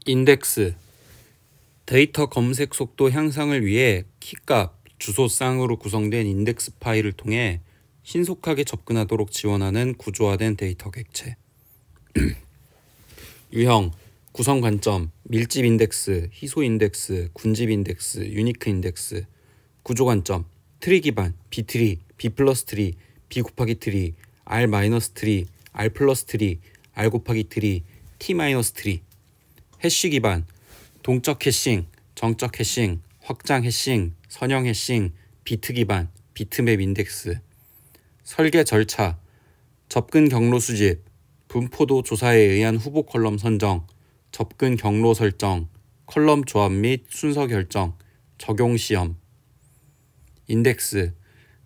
인덱스, 데이터 검색 속도 향상을 위해 키값, 주소쌍으로 구성된 인덱스 파일을 통해 신속하게 접근하도록 지원하는 구조화된 데이터 객체. 유형, 구성 관점, 밀집 인덱스, 희소 인덱스, 군집 인덱스, 유니크 인덱스. 구조 관점, 트리 기반, B트리, B 플러스 트리, B 곱하기 트리, R 마이너스 트리, R 플러스 트리, R 곱하기 트리, T 마이너스 트리. 해시 기반, 동적 해싱, 정적 해싱, 확장 해싱, 선형 해싱, 비트 기반, 비트맵 인덱스. 설계 절차, 접근 경로 수집, 분포도 조사에 의한 후보 컬럼 선정, 접근 경로 설정, 컬럼 조합 및 순서 결정, 적용 시험. 인덱스,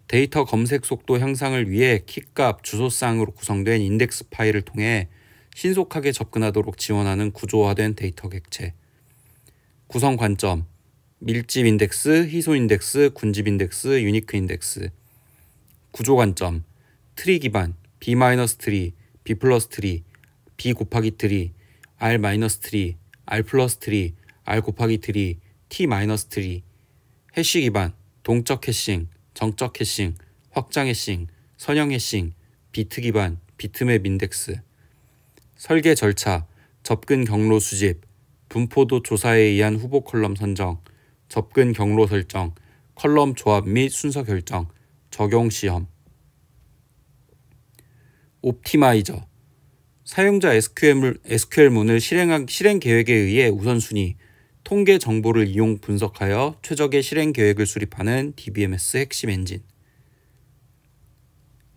데이터 검색 속도 향상을 위해 키값, 주소쌍으로 구성된 인덱스 파일을 통해 신속하게 접근하도록 지원하는 구조화된 데이터 객체. 구성 관점, 밀집 인덱스, 희소 인덱스, 군집 인덱스, 유니크 인덱스. 구조 관점, 트리 기반, B 마이너스 트리, B 플러스 트리, B 곱하기 트리, R 마이너스 트리, R 플러스 트리, R 곱하기 트리, T 마이너스 트리. 해시 기반, 동적 해싱, 정적 해싱, 확장 해싱, 선형 해싱, 비트 기반, 비트맵 인덱스. 설계 절차, 접근 경로 수집, 분포도 조사에 의한 후보 컬럼 선정, 접근 경로 설정, 컬럼 조합 및 순서 결정, 적용 시험. 옵티마이저, 사용자 SQL문을 실행 계획에 의해 우선순위, 통계 정보를 이용 분석하여 최적의 실행 계획을 수립하는 DBMS 핵심 엔진.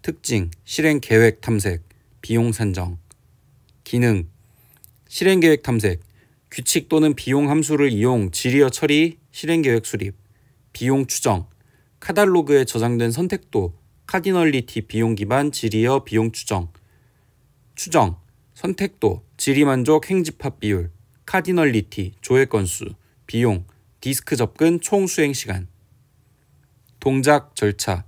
특징, 실행 계획 탐색, 비용 산정. 기능, 실행 계획 탐색, 규칙 또는 비용 함수를 이용 질의어 처리, 실행 계획 수립. 비용 추정, 카탈로그에 저장된 선택도, 카디널리티 비용 기반 질의어 비용 추정. 추정, 선택도, 질의만족 행집합 비율, 카디널리티, 조회 건수, 비용, 디스크 접근 총 수행 시간. 동작 절차,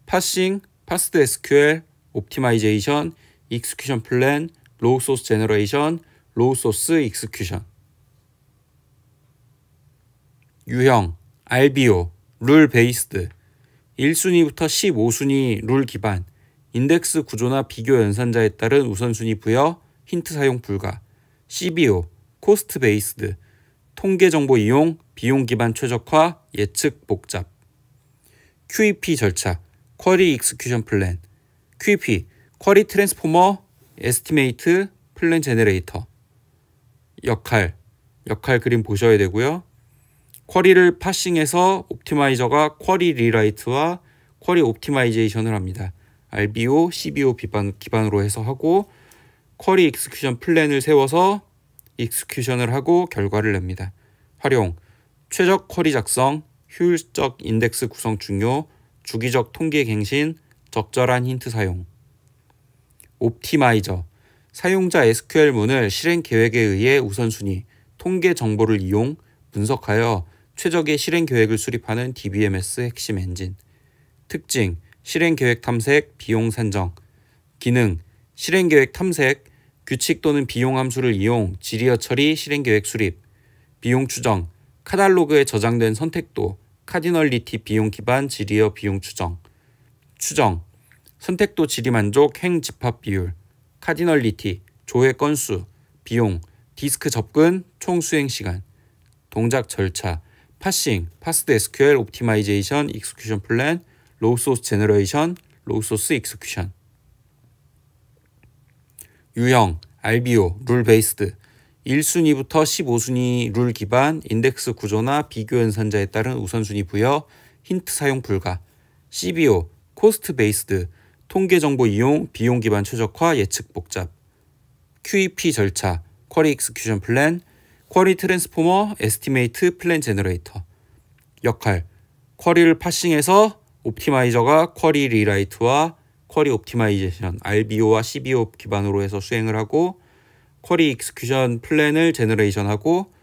파싱, 파스드 SQL, 옵티마이제이션, 익스큐션 플랜, 로우 소스 제너레이션, 로우 소스 익스큐션. 유형, RBO, 룰 베이스드, 1순위부터 15순위 룰 기반, 인덱스 구조나 비교 연산자에 따른 우선순위 부여, 힌트 사용 불가. CBO, 코스트 베이스드, 통계 정보 이용, 비용 기반 최적화, 예측 복잡. QEP 절차, 쿼리 익스큐션 플랜. QEP, 쿼리 트랜스포머, 에스티메이트, 플랜 제너레이터. 역할 그림 보셔야 되고요. 쿼리를 파싱해서 옵티마이저가 쿼리 리라이트와 쿼리 옵티마이제이션을 합니다. RBO, CBO 기반으로 해서 하고, 쿼리 익스큐션 플랜을 세워서 익스큐션을 하고 결과를 냅니다. 활용, 최적 쿼리 작성, 효율적 인덱스 구성 중요, 주기적 통계 갱신, 적절한 힌트 사용. 옵티마이저, 사용자 SQL문을 실행 계획에 의해 우선순위, 통계 정보를 이용, 분석하여 최적의 실행 계획을 수립하는 DBMS 핵심 엔진. 특징, 실행 계획 탐색, 비용 산정. 기능, 실행 계획 탐색, 규칙 또는 비용 함수를 이용 질의어 처리, 실행 계획 수립. 비용 추정, 카탈로그에 저장된 선택도, 카디널리티 비용 기반 질의어 비용 추정. 추정, 선택도 질의 만족 행 집합 비율, 카디널리티, 조회 건수, 비용, 디스크 접근, 총 수행 시간. 동작 절차, 파싱, 파스드 SQL, 옵티마이제이션, 익스큐션 플랜, 로우 소스 제너레이션, 로우 소스 익스큐션. 유형, RBO, 룰 베이스드, 1순위부터 15순위 룰 기반, 인덱스 구조나 비교 연산자에 따른 우선순위 부여, 힌트 사용 불가. CBO, 코스트 베이스드, 통계 정보 이용, 비용 기반 최적화, 예측 복잡. QEP 절차, 쿼리 익스큐션 플랜, 쿼리 트랜스포머, 에스티메이트, 플랜 제너레이터. 역할, 쿼리를 파싱해서 옵티마이저가 쿼리 리라이트와 쿼리 옵티마이제이션, RBO와 CBO 기반으로 해서 수행을 하고, 쿼리 익스큐션 플랜을 제너레이션하고,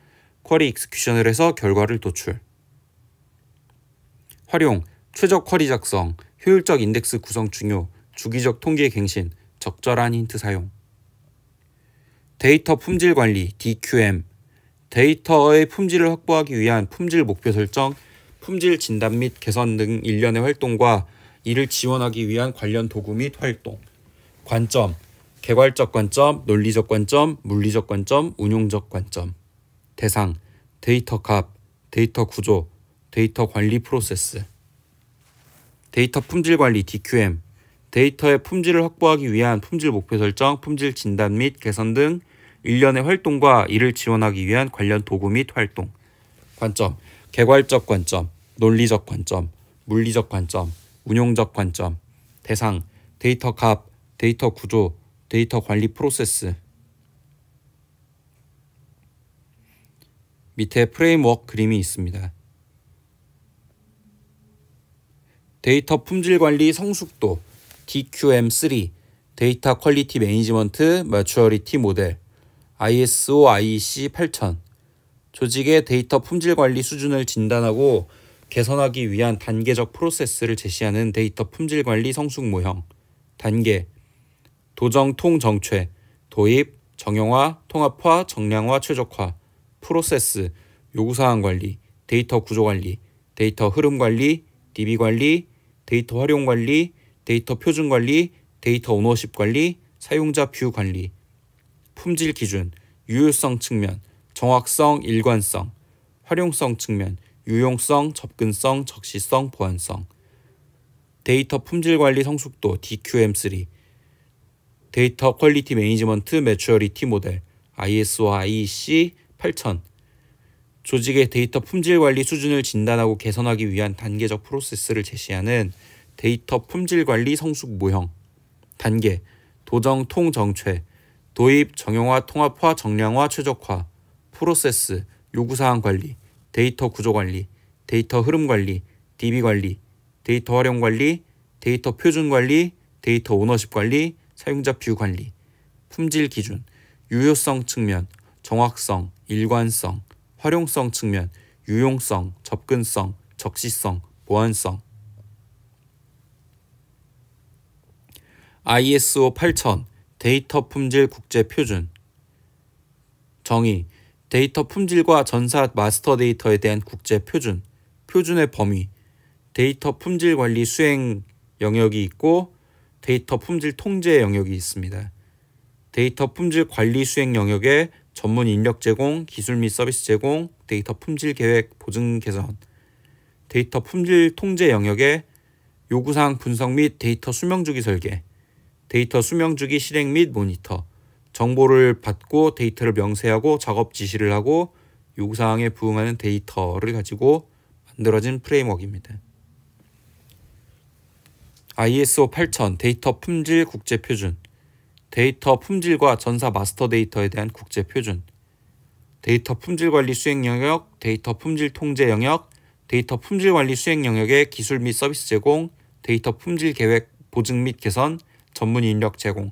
쿼리 익스큐션을 해서 결과를 도출. 활용, 최적 쿼리 작성, 효율적 인덱스 구성 중요, 주기적 통계 갱신, 적절한 힌트 사용. 데이터 품질 관리 DQM, 데이터의 품질을 확보하기 위한 품질 목표 설정, 품질 진단 및 개선 등 일련의 활동과 이를 지원하기 위한 관련 도구 및 활동. 관점, 개괄적 관점, 논리적 관점, 물리적 관점, 운용적 관점. 대상, 데이터 값, 데이터 구조, 데이터 관리 프로세스. 데이터 품질 관리 DQM, 데이터의 품질을 확보하기 위한 품질 목표 설정, 품질 진단 및 개선 등 일련의 활동과 이를 지원하기 위한 관련 도구 및 활동. 관점, 개괄적 관점, 논리적 관점, 물리적 관점, 운용적 관점. 대상, 데이터 값, 데이터 구조, 데이터 관리 프로세스. 밑에 프레임워크 그림이 있습니다. 데이터 품질 관리 성숙도 DQM3, 데이터 퀄리티 매니지먼트 매추어리티 모델, ISO IEC 8000. 조직의 데이터 품질 관리 수준을 진단하고 개선하기 위한 단계적 프로세스를 제시하는 데이터 품질 관리 성숙 모형. 단계, 도정 통 정최, 도입, 정형화, 통합화, 정량화, 최적화. 프로세스, 요구사항 관리, 데이터 구조 관리, 데이터 흐름 관리, DB 관리, 데이터 활용 관리, 데이터 표준 관리, 데이터 오너십 관리, 사용자 뷰 관리. 품질 기준, 유효성 측면, 정확성, 일관성. 활용성 측면, 유용성, 접근성, 적시성, 보안성. 데이터 품질 관리 성숙도 DQM3, 데이터 퀄리티 매니지먼트 매추어리티 모델, ISO IEC 8000. 조직의 데이터 품질 관리 수준을 진단하고 개선하기 위한 단계적 프로세스를 제시하는 데이터 품질 관리 성숙 모형. 단계, 도정 통 정최, 도입, 정형화, 통합화, 정량화, 최적화. 프로세스, 요구사항 관리, 데이터 구조 관리, 데이터 흐름 관리, DB 관리, 데이터 활용 관리, 데이터 표준 관리, 데이터 오너십 관리, 사용자 뷰 관리. 품질 기준, 유효성 측면, 정확성, 일관성. 활용성 측면, 유용성, 접근성, 적시성, 보안성. ISO 8000, 데이터 품질 국제 표준. 정의, 데이터 품질과 전사 마스터 데이터에 대한 국제 표준. 표준의 범위, 데이터 품질 관리 수행 영역이 있고 데이터 품질 통제 영역이 있습니다. 데이터 품질 관리 수행 영역에 전문 인력 제공, 기술 및 서비스 제공, 데이터 품질 계획, 보증 개선. 데이터 품질 통제 영역에 요구사항 분석 및 데이터 수명주기 설계, 데이터 수명주기 실행 및 모니터, 정보를 받고 데이터를 명세하고 작업 지시를 하고 요구사항에 부응하는 데이터를 가지고 만들어진 프레임워크입니다. ISO 8000 데이터 품질 국제 표준. 데이터 품질과 전사 마스터 데이터에 대한 국제 표준. 데이터 품질 관리 수행 영역, 데이터 품질 통제 영역, 데이터 품질 관리 수행 영역의 기술 및 서비스 제공, 데이터 품질 계획, 보증 및 개선, 전문 인력 제공.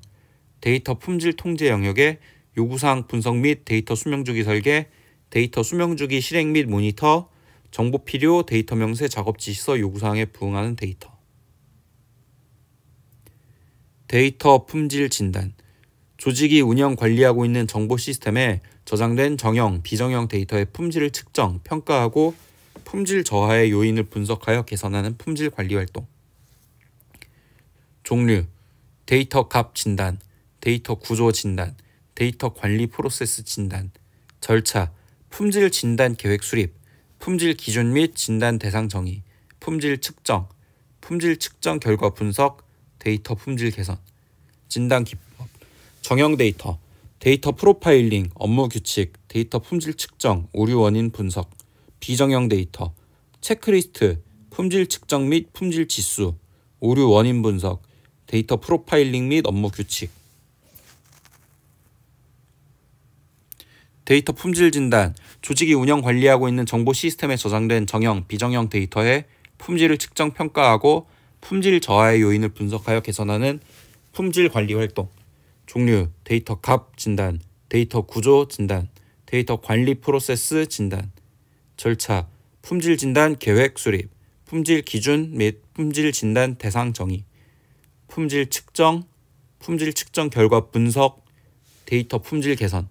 데이터 품질 통제 영역의 요구사항 분석 및 데이터 수명주기 설계, 데이터 수명주기 실행 및 모니터, 정보 필요, 데이터 명세, 작업 지시서 요구사항에 부응하는 데이터. 데이터 품질 진단. 조직이 운영 관리하고 있는 정보 시스템에 저장된 정형, 비정형 데이터의 품질을 측정, 평가하고 품질 저하의 요인을 분석하여 개선하는 품질 관리 활동. 종류, 데이터 값 진단, 데이터 구조 진단, 데이터 관리 프로세스 진단. 절차, 품질 진단 계획 수립, 품질 기준 및 진단 대상 정의, 품질 측정, 품질 측정 결과 분석, 데이터 품질 개선. 진단 기법, 정형 데이터, 데이터 프로파일링, 업무 규칙, 데이터 품질 측정, 오류 원인 분석. 비정형 데이터, 체크리스트, 품질 측정 및 품질 지수, 오류 원인 분석, 데이터 프로파일링 및 업무 규칙. 데이터 품질 진단, 조직이 운영 관리하고 있는 정보 시스템에 저장된 정형, 비정형 데이터의 품질을 측정 평가하고 품질 저하의 요인을 분석하여 개선하는 품질 관리 활동. 종류, 데이터 값 진단, 데이터 구조 진단, 데이터 관리 프로세스 진단. 절차, 품질 진단 계획 수립, 품질 기준 및 품질 진단 대상 정의, 품질 측정 결과 분석, 데이터 품질 개선.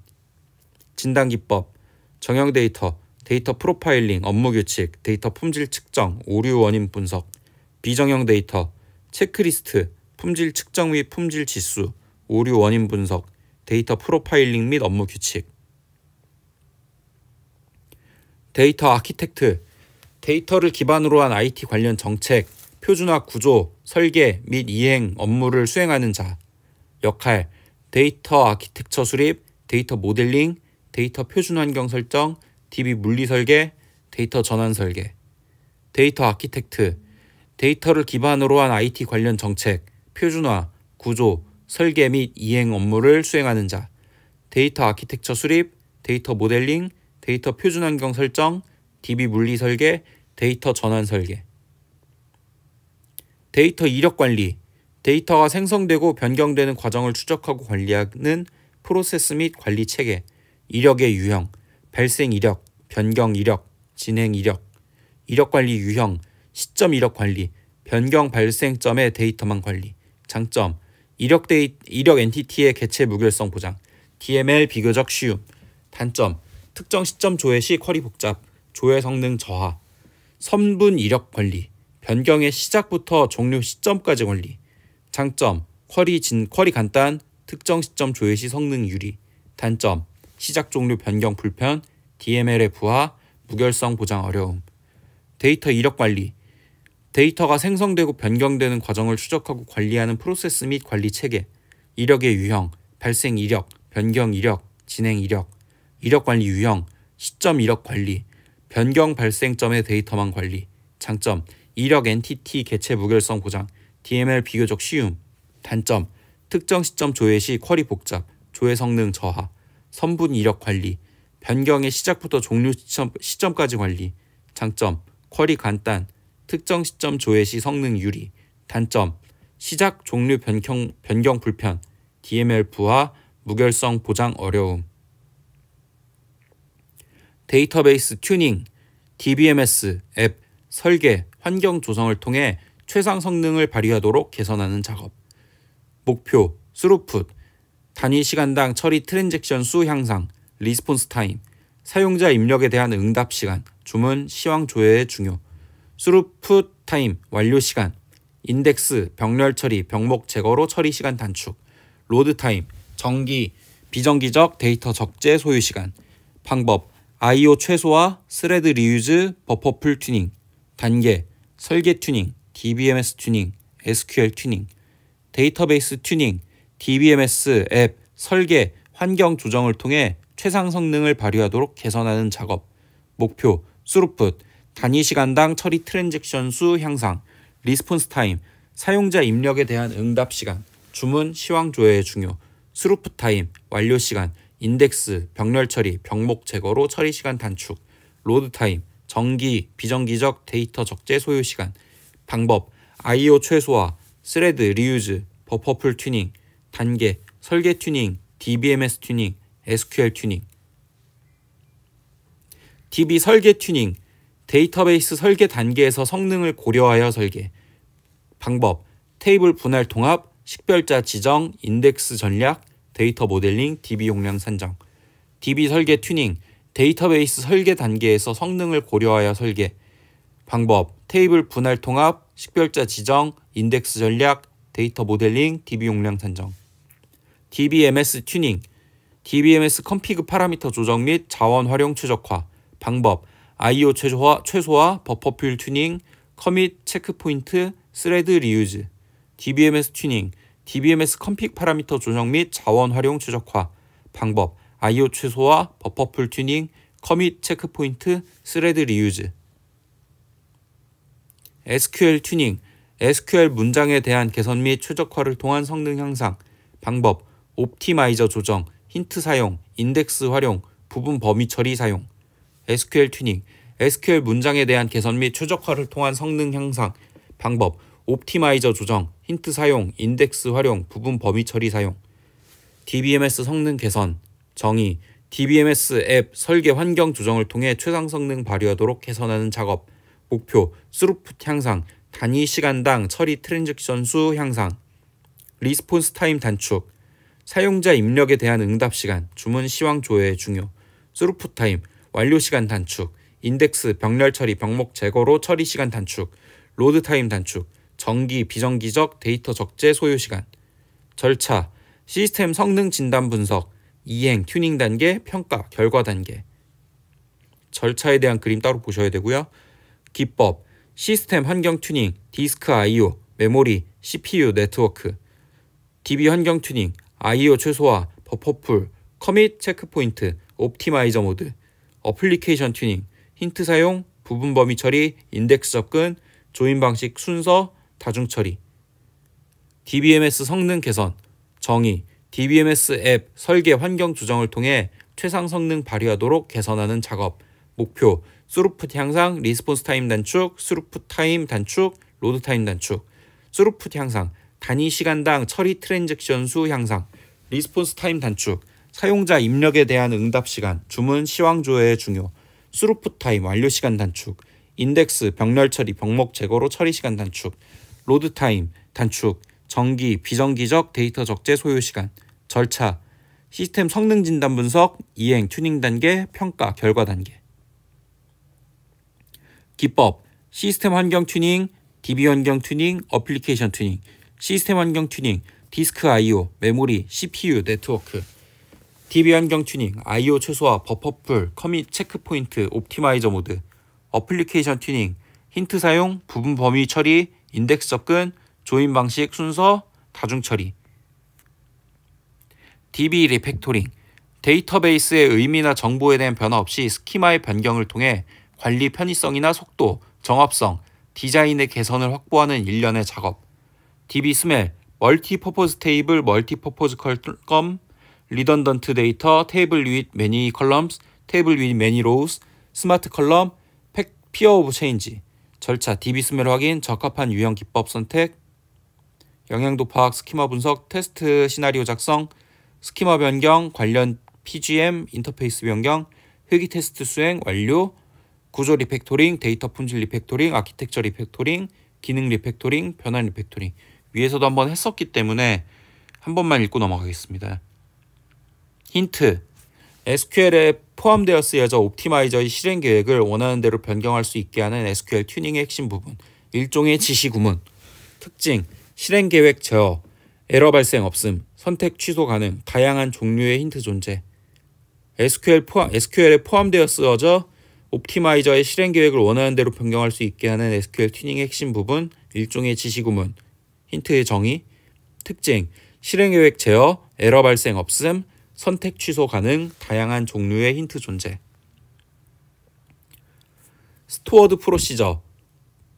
진단 기법, 정형 데이터, 데이터 프로파일링, 업무 규칙, 데이터 품질 측정, 오류 원인 분석. 비정형 데이터, 체크리스트, 품질 측정 및 품질 지수, 오류 원인 분석, 데이터 프로파일링 및 업무 규칙. 데이터 아키텍트, 데이터를 기반으로 한 IT 관련 정책, 표준화 구조, 설계 및 이행 업무를 수행하는 자. 역할, 데이터 아키텍처 수립, 데이터 모델링, 데이터 표준 환경 설정, DB 물리 설계, 데이터 전환 설계. 데이터 아키텍트, 데이터를 기반으로 한 IT 관련 정책, 표준화, 구조, 설계 및 이행 업무를 수행하는 자. 데이터 아키텍처 수립, 데이터 모델링, 데이터 표준 환경 설정, DB 물리 설계, 데이터 전환 설계. 데이터 이력 관리, 데이터가 생성되고 변경되는 과정을 추적하고 관리하는 프로세스 및 관리 체계. 이력의 유형, 발생 이력, 변경 이력, 진행 이력. 이력 관리 유형, 시점 이력 관리, 변경 발생점의 데이터만 관리. 장점, 이력 엔티티의 개체 무결성 보장, DML 비교적 쉬움. 단점, 특정 시점 조회 시 쿼리 복잡, 조회 성능 저하. 선분 이력 관리, 변경의 시작부터 종료 시점까지 관리. 장점, 쿼리 간단, 특정 시점 조회 시 성능 유리. 단점, 시작 종료 변경 불편, DML의 부하, 무결성 보장 어려움. 데이터 이력 관리, 데이터가 생성되고 변경되는 과정을 추적하고 관리하는 프로세스 및 관리 체계. 이력의 유형, 발생 이력, 변경 이력, 진행 이력. 이력 관리 유형, 시점 이력 관리, 변경 발생점의 데이터만 관리. 장점, 이력 엔티티 개체 무결성 보장, DML 비교적 쉬움. 단점, 특정 시점 조회 시 쿼리 복잡, 조회 성능 저하. 선분 이력 관리, 변경의 시작부터 종료 시점까지 관리. 장점, 쿼리 간단, 특정 시점 조회 시 성능 유리. 단점, 시작 종료 변경 불편, DML 부하, 무결성 보장 어려움. 데이터베이스 튜닝, DBMS 앱 설계, 환경 조성을 통해 최상 성능을 발휘하도록 개선하는 작업. 목표, 스루풋, 단위 시간당 처리 트랜잭션 수 향상, 리스폰스 타임, 사용자 입력에 대한 응답 시간, 주문 시황 조회의 중요. 스루풋 타임, 완료 시간, 인덱스, 병렬 처리, 병목 제거로 처리 시간 단축. 로드 타임, 정기, 비정기적 데이터 적재 소요 시간. 방법, I/O 최소화, 스레드 리유즈, 버퍼풀 튜닝. 단계, 설계 튜닝, DBMS 튜닝, SQL 튜닝. 데이터베이스 튜닝, DBMS 앱 설계, 환경 조정을 통해 최상 성능을 발휘하도록 개선하는 작업. 목표, 스루풋, 단위 시간당 처리 트랜잭션 수 향상, 리스폰스 타임, 사용자 입력에 대한 응답 시간, 주문 시황 조회의 중요. 스루풋 타임, 완료 시간, 인덱스, 병렬 처리, 병목 제거로 처리 시간 단축. 로드 타임, 정기, 비정기적 데이터 적재 소요 시간. 방법, I/O 최소화, 스레드 리유즈, 버퍼풀 튜닝. 단계, 설계 튜닝, DBMS 튜닝, SQL 튜닝. DB 설계 튜닝, 데이터베이스 설계 단계에서 성능을 고려하여 설계. 방법, 테이블 분할 통합, 식별자 지정, 인덱스 전략, 데이터 모델링, DB 용량 산정. DB 설계 튜닝, 데이터베이스 설계 단계에서 성능을 고려하여 설계. 방법, 테이블 분할 통합, 식별자 지정, 인덱스 전략, 데이터 모델링, DB 용량 산정. DBMS 튜닝, DBMS 컴피그 파라미터 조정 및 자원 활용 최적화. 방법, I/O 최소화, 버퍼풀 튜닝, 커밋 체크포인트, 스레드 리유즈. DBMS 튜닝, DBMS 컴피그 파라미터 조정 및 자원 활용 최적화. 방법, I/O 최소화, 버퍼풀 튜닝, 커밋 체크포인트, 스레드 리유즈. SQL 튜닝, SQL 문장에 대한 개선 및 최적화를 통한 성능 향상. 방법, 옵티마이저 조정, 힌트 사용, 인덱스 활용, 부분 범위 처리 사용. SQL 튜닝, SQL 문장에 대한 개선 및 최적화를 통한 성능 향상. 방법, 옵티마이저 조정, 힌트 사용, 인덱스 활용, 부분 범위 처리 사용. DBMS 성능 개선, 정의, DBMS 앱 설계 환경 조정을 통해 최상 성능 발휘하도록 개선하는 작업. 목표, 스루풋 향상, 단위 시간당 처리 트랜잭션 수 향상. 리스폰스 타임 단축, 사용자 입력에 대한 응답 시간, 주문 시황 조회의 중요. 스루풋 타임, 완료시간 단축, 인덱스 병렬 처리 병목 제거로 처리시간 단축, 로드타임 단축, 정기 비정기적 데이터 적재 소요시간. 절차, 시스템 성능 진단 분석, 이행 튜닝 단계, 평가 결과 단계. 절차에 대한 그림 따로 보셔야 되고요. 기법, 시스템 환경 튜닝, 디스크 I/O, 메모리, CPU 네트워크. DB 환경 튜닝, I/O 최소화, 버퍼풀, 커밋 체크포인트, 옵티마이저 모드. 어플리케이션 튜닝, 힌트 사용, 부분 범위 처리, 인덱스 접근, 조인 방식 순서, 다중 처리. DBMS 성능 개선, 정의, DBMS 앱 설계 환경 조정을 통해 최상 성능 발휘하도록 개선하는 작업. 목표, 스루풋 향상, 리스폰스 타임 단축, 스루풋 타임 단축, 로드 타임 단축. 스루풋 향상, 단위 시간당 처리 트랜잭션 수 향상, 리스폰스 타임 단축, 사용자 입력에 대한 응답 시간, 주문 시황 조회의 중요. 스루풋 타임 완료 시간 단축, 인덱스 병렬 처리 병목 제거로 처리 시간 단축, 로드 타임 단축, 정기 비정기적 데이터 적재 소요 시간. 절차, 시스템 성능 진단 분석, 이행 튜닝 단계, 평가 결과 단계. 기법, 시스템 환경 튜닝, DB 환경 튜닝, 어플리케이션 튜닝, 시스템 환경 튜닝, 디스크 I/O, 메모리, CPU 네트워크. DB 환경 튜닝, I/O 최소화, 버퍼풀, 커밋 체크포인트, 옵티마이저 모드. 어플리케이션 튜닝, 힌트 사용, 부분 범위 처리, 인덱스 접근, 조인 방식 순서, 다중 처리. DB 리팩토링, 데이터베이스의 의미나 정보에 대한 변화 없이 스키마의 변경을 통해 관리 편의성이나 속도, 정합성, 디자인의 개선을 확보하는 일련의 작업. DB 스멜, 멀티퍼포즈 테이블, 멀티퍼포즈 컬럼, 리던던트 데이터, 테이블 윗 매니 컬럼스, 테이블 윗 매니 로우스, 스마트 컬럼, 피어 오브 체인지. 절차, DB 스멜 확인, 적합한 유형 기법 선택, 영향도 파악, 스키마 분석, 테스트 시나리오 작성, 스키마 변경, 관련 PGM, 인터페이스 변경, 회기 테스트 수행 완료, 구조 리팩토링, 데이터 품질 리팩토링, 아키텍처 리팩토링, 기능 리팩토링, 변환 리팩토링. 위에서도 한번 했었기 때문에 한 번만 읽고 넘어가겠습니다. 힌트, SQL에 포함되어 쓰여져 옵티마이저의 실행 계획을 원하는 대로 변경할 수 있게 하는 SQL 튜닝의 핵심 부분. 일종의 지시 구문. 특징, 실행 계획 제어, 에러 발생 없음, 선택 취소 가능, 다양한 종류의 힌트 존재. SQL에 포함되어 쓰여져 옵티마이저의 실행 계획을 원하는 대로 변경할 수 있게 하는 SQL 튜닝의 핵심 부분. 일종의 지시 구문. 힌트의 정의. 특징, 실행 계획 제어, 에러 발생 없음, 선택 취소 가능, 다양한 종류의 힌트 존재. 스토어드 프로시저,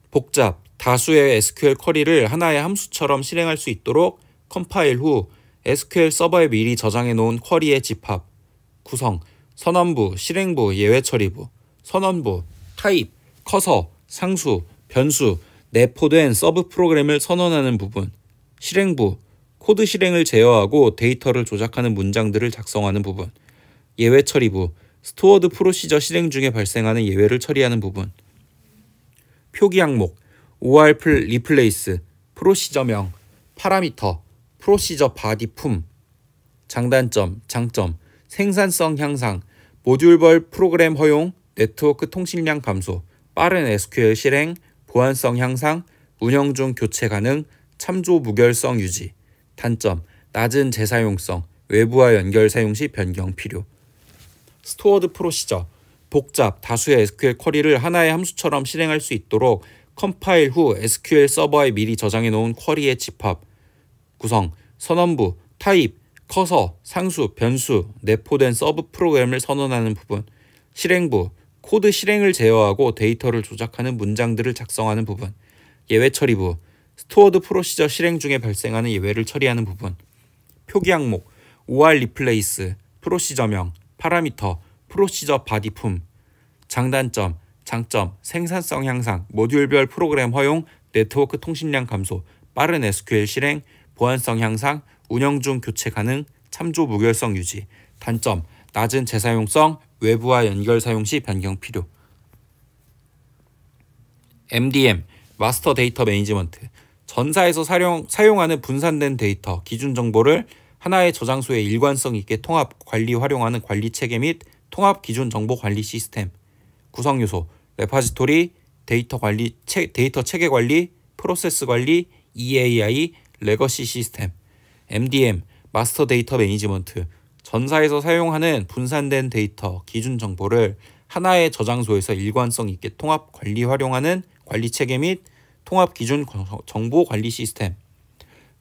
복잡, 다수의 SQL 쿼리를 하나의 함수처럼 실행할 수 있도록 컴파일 후 SQL 서버에 미리 저장해 놓은 쿼리의 집합. 구성, 선언부, 실행부, 예외 처리부. 선언부, 타입, 커서, 상수, 변수, 내포된 서브 프로그램을 선언하는 부분. 실행부, 코드 실행을 제어하고 데이터를 조작하는 문장들을 작성하는 부분. 예외 처리부, 스토어드 프로시저 실행 중에 발생하는 예외를 처리하는 부분. 표기 항목, OR 리플레이스, 프로시저명, 파라미터, 프로시저 바디 품. 장단점, 장점, 생산성 향상, 모듈별 프로그램 허용, 네트워크 통신량 감소, 빠른 SQL 실행, 보안성 향상, 운영 중 교체 가능, 참조 무결성 유지. 단점, 낮은 재사용성, 외부와 연결 사용 시 변경 필요. 스토어드 프로시저, 복잡, 다수의 SQL 쿼리를 하나의 함수처럼 실행할 수 있도록 컴파일 후 SQL 서버에 미리 저장해 놓은 쿼리의 집합. 구성, 선언부, 타입, 커서, 상수, 변수, 내포된 서브 프로그램을 선언하는 부분. 실행부, 코드 실행을 제어하고 데이터를 조작하는 문장들을 작성하는 부분. 예외 처리부, 스토어드 프로시저 실행 중에 발생하는 예외를 처리하는 부분. 표기 항목, OR 리플레이스, 프로시저명, 파라미터, 프로시저 바디 품. 장단점, 장점, 생산성 향상, 모듈별 프로그램 허용, 네트워크 통신량 감소, 빠른 SQL 실행, 보안성 향상, 운영 중 교체 가능, 참조 무결성 유지. 단점, 낮은 재사용성, 외부와 연결 사용 시 변경 필요. MDM, 마스터 데이터 매니지먼트. 전사에서 사용하는 분산된 데이터, 기준 정보를 하나의 저장소에 일관성 있게 통합, 관리, 활용하는 관리 체계 및 통합 기준 정보 관리 시스템. 구성 요소 레파지토리, 데이터 체계 관리, 프로세스 관리, EAI, 레거시 시스템. MDM, 마스터 데이터 매니지먼트. 전사에서 사용하는 분산된 데이터, 기준 정보를 하나의 저장소에서 일관성 있게 통합 관리 활용하는 관리 체계 및 통합 기준 정보 관리 시스템.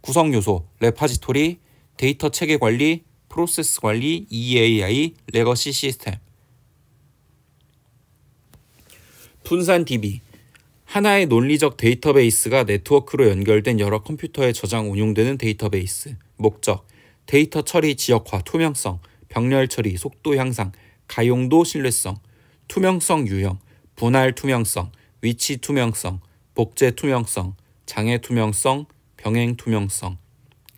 구성 요소 레파지토리, 데이터 체계 관리, 프로세스 관리, EAI, 레거시 시스템. 분산 DB. 하나의 논리적 데이터베이스가 네트워크로 연결된 여러 컴퓨터에 저장 운용되는 데이터베이스. 목적 데이터 처리 지역화 투명성, 병렬 처리 속도 향상, 가용도 신뢰성, 투명성 유형, 분할 투명성, 위치 투명성, 복제 투명성, 장애 투명성, 병행 투명성.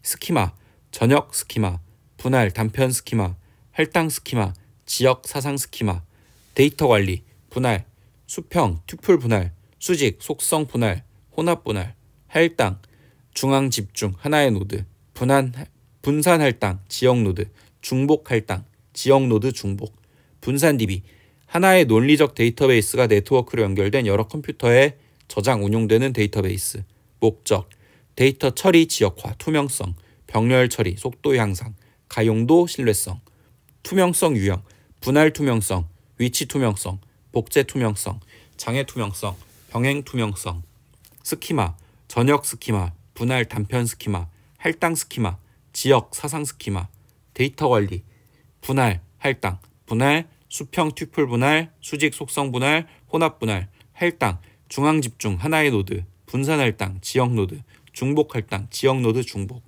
스키마, 전역 스키마, 분할 단편 스키마, 할당 스키마, 지역 사상 스키마. 데이터 관리, 분할, 수평, 튜플 분할, 수직, 속성 분할, 혼합 분할, 할당, 중앙 집중, 하나의 노드, 분산 할당, 지역 노드, 중복 할당, 지역 노드 중복. 분산 DB, 하나의 논리적 데이터베이스가 네트워크로 연결된 여러 컴퓨터에 저장 운용되는 데이터베이스. 목적 데이터 처리 지역화 투명성, 병렬 처리 속도 향상, 가용도 신뢰성. 투명성 유형, 분할 투명성, 위치 투명성, 복제 투명성, 장애 투명성, 병행 투명성. 스키마, 전역 스키마, 분할 단편 스키마, 할당 스키마, 지역 사상 스키마. 데이터 관리, 분할, 할당, 분할, 수평 튜플 분할, 수직 속성 분할, 혼합 분할, 할당, 중앙 집중, 하나의 노드, 분산 할당, 지역 노드, 중복 할당, 지역 노드 중복.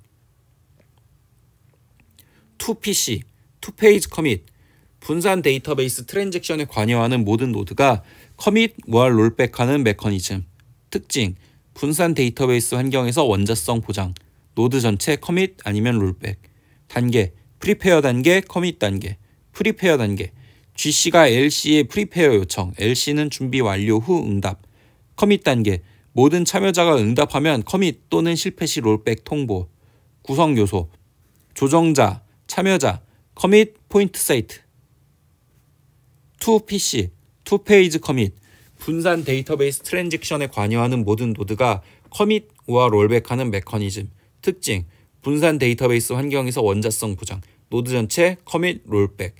2PC, 투페이지 커밋. 분산 데이터베이스 트랜잭션에 관여하는 모든 노드가 커밋, 무할 롤백하는 메커니즘. 특징, 분산 데이터베이스 환경에서 원자성 보장. 노드 전체 커밋 아니면 롤백. 단계, 프리페어 단계, 커밋 단계. 프리페어 단계, GC가 LC에 프리페어 요청, LC는 준비 완료 후 응답. 커밋 단계, 모든 참여자가 응답하면 커밋 또는 실패 시 롤백 통보. 구성 요소, 조정자, 참여자, 커밋, 포인트 사이트. 2PC, 투페이지 커밋. 분산 데이터베이스 트랜잭션에 관여하는 모든 노드가 커밋과 롤백하는 메커니즘. 특징, 분산 데이터베이스 환경에서 원자성 보장. 노드 전체 커밋, 롤백.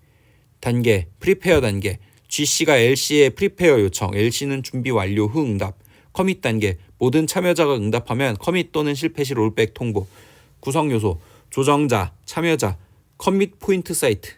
단계, 프리페어 단계. GC가 LC에 프리페어 요청, LC는 준비 완료 후 응답. 커밋 단계, 모든 참여자가 응답하면 커밋 또는 실패 시 롤백 통보. 구성 요소, 조정자, 참여자, 커밋 포인트 사이트.